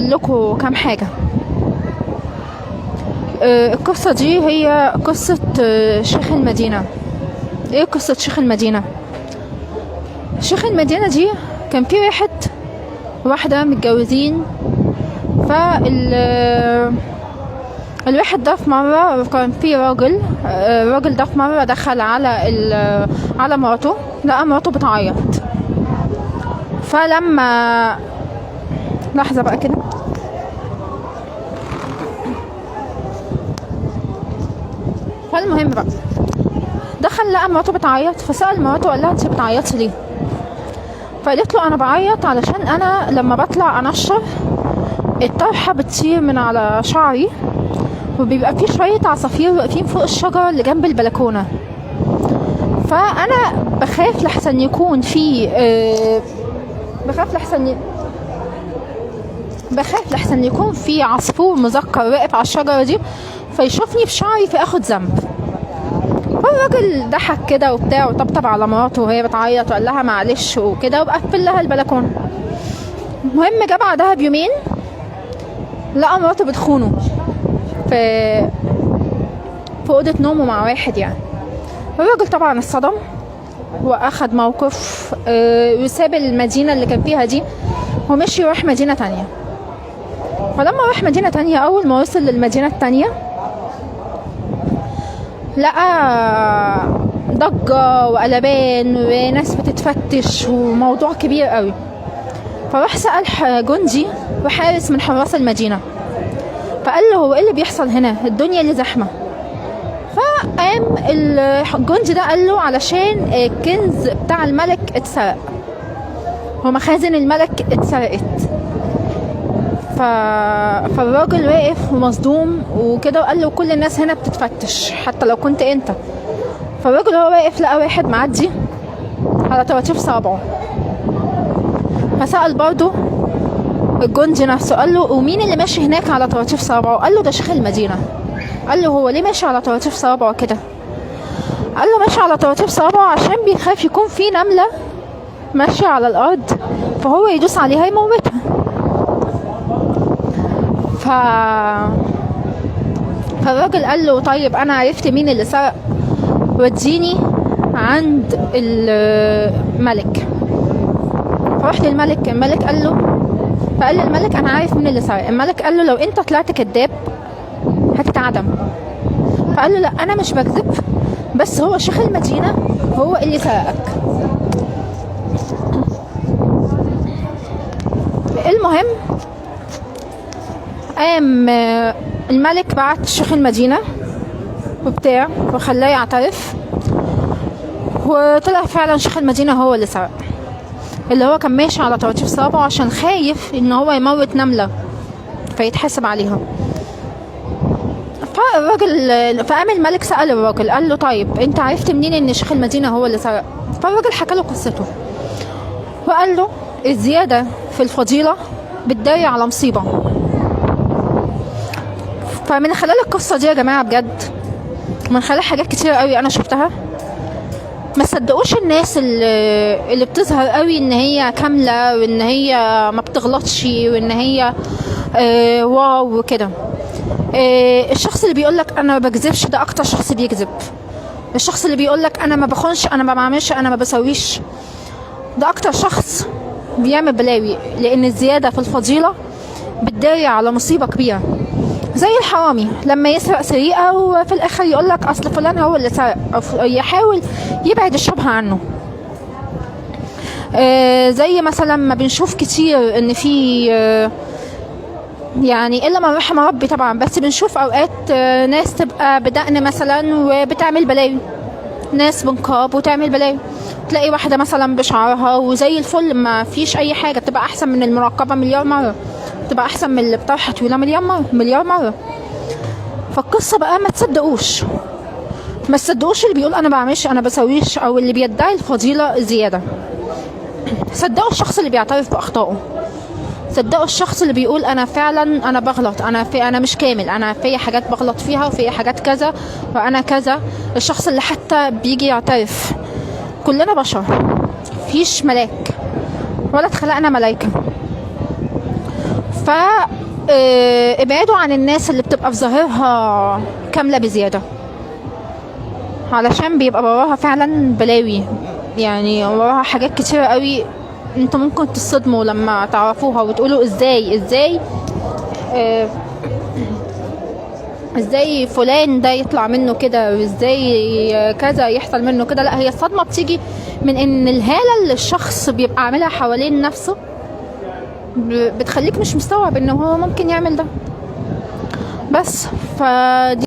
اقول لكم كام حاجه. القصه دي هي قصه شيخ المدينه. ايه قصه شيخ المدينه؟ شيخ المدينه دي كان في واحده متجوزين. الواحد ده في مرة كان في الراجل ده في مرة دخل على مراته، لقى مراته بتعيط. فلما لحظة بقى كده، فالمهم بقى دخل لقى مراته بتعيط، فسأل مراته قال لها انت بتعيطي ليه؟ فقالت له انا بعيط علشان انا لما بطلع انشر الطرحة بتطير من على شعري، وبيبقى في شوية عصافير واقفين فوق الشجرة اللي جنب البلكونة، فأنا بخاف لحسن يكون في بخاف لحسن يكون في عصفور مذكر واقف على الشجرة دي فيشوفني في شعري فاخد ذنب. فالراجل ضحك كده وبتاع وطبطب على مراته وهي بتعيط وقال لها معلش وكده وقفل لها البلكونة. المهم جه بعدها بيومين لقى مراته بتخونه في اوضه نومه مع واحد يعني. الراجل طبعا اتصدم واخد موقف وساب المدينه اللي كان فيها دي ومشي راح مدينه تانية. فلما راح مدينه تانية اول ما وصل للمدينه التانية لقى ضجه وقلبان وناس بتتفتش وموضوع كبير قوي. فراح سأل جندي وحارس من حراس المدينة، فقال له هو ايه اللي بيحصل هنا؟ الدنيا اللي زحمة. فقام الجندي ده قال له علشان الكنز بتاع الملك اتسرق ومخازن الملك اتسرقت. فالراجل واقف ومصدوم وكده وقال له كل الناس هنا بتتفتش حتى لو كنت انت. فالراجل هو واقف لقى واحد معدي على طراطيف صابعه، فسأل برضه الجندي نفسه قال له ومين اللي ماشي هناك على طراطيف صابعه؟ قال له ده شيخ المدينة. قال له هو ليه ماشي على طراطيف صابعه كده؟ قال له ماشي على طراطيف صابعه عشان بيخاف يكون في نملة ماشية على الأرض فهو يدوس عليها يموتها. فالراجل قال له طيب أنا عرفت مين اللي سرق، وديني عند الملك. فرحت للملك. الملك قال له فقال للملك انا عارف مين اللي سرق. الملك قال له لو انت طلعت كذاب هتتعدم. فقال له لا انا مش بكذب، بس هو شيخ المدينة هو اللي سرقك. المهم قام الملك بعت شيخ المدينة وبتاع وخلاه يعترف، وطلع فعلا شيخ المدينة هو اللي سرق، اللي هو كان ماشي على طراطيف صابعه عشان خايف ان هو يموت نملة فيتحاسب عليها. فقام الملك سأل الراجل قال له طيب انت عرفت منين ان شيخ المدينة هو اللي سرق؟ فالراجل حكى له قصته وقال له الزيادة في الفضيلة بتداري على مصيبة. فمن خلال القصة دي يا جماعة بجد، من خلال حاجات كتير قوي انا شفتها، ما صدقوش الناس اللي بتظهر قوي ان هي كامله وان هي ما بتغلطش وان هي واو وكده. الشخص اللي بيقولك انا ما بكذبش ده اكتر شخص بيكذب. الشخص اللي بيقولك انا ما بخونش انا ما بعملش انا ما بسويش ده اكتر شخص بيعمل بلاوي، لان الزياده في الفضيله بتداري على مصيبه كبيره. زي الحرامي لما يسرق سرقه وفي الاخر يقولك اصل فلان هو اللي سرق، او يحاول يبعد الشبهه عنه. زي مثلا ما بنشوف كتير ان في يعني الا ما رحم ربي طبعا، بس بنشوف اوقات ناس تبقى بدقن مثلا وبتعمل بلاوي، ناس بنقاب وتعمل بلاوي. تلاقي واحده مثلا بشعرها وزي الفل ما فيش اي حاجه، تبقى احسن من المراقبه مليار مره، تبقى احسن من اللي بطرحه طويله مليار مره. فالقصه بقى ما تصدقوش اللي بيقول انا بعملش انا بسويش او اللي بيدعي الفضيله زياده. صدقوا الشخص اللي بيعترف باخطائه، صدقوا الشخص اللي بيقول انا فعلا انا بغلط، انا مش كامل، انا في حاجات بغلط فيها وفي حاجات كذا وانا كذا. الشخص اللي حتى بيجي يعترف كلنا بشر، فيش ملاك ولا اتخلقنا ملايكه. ف ابعدوا عن الناس اللي بتبقى في ظاهرها كاملة بزيادة، علشان بيبقى وراها فعلا بلاوي، يعني وراها حاجات كتيرة قوي انتوا ممكن تصدموا لما تعرفوها وتقولوا ازاي فلان ده يطلع منه كده، وازاي كذا يحصل منه كده. لا، هي الصدمة بتيجي من ان الهالة اللي الشخص بيبقى عاملها حوالين نفسه بتخليك مش مستوعب ان هو ممكن يعمل ده. بس فدي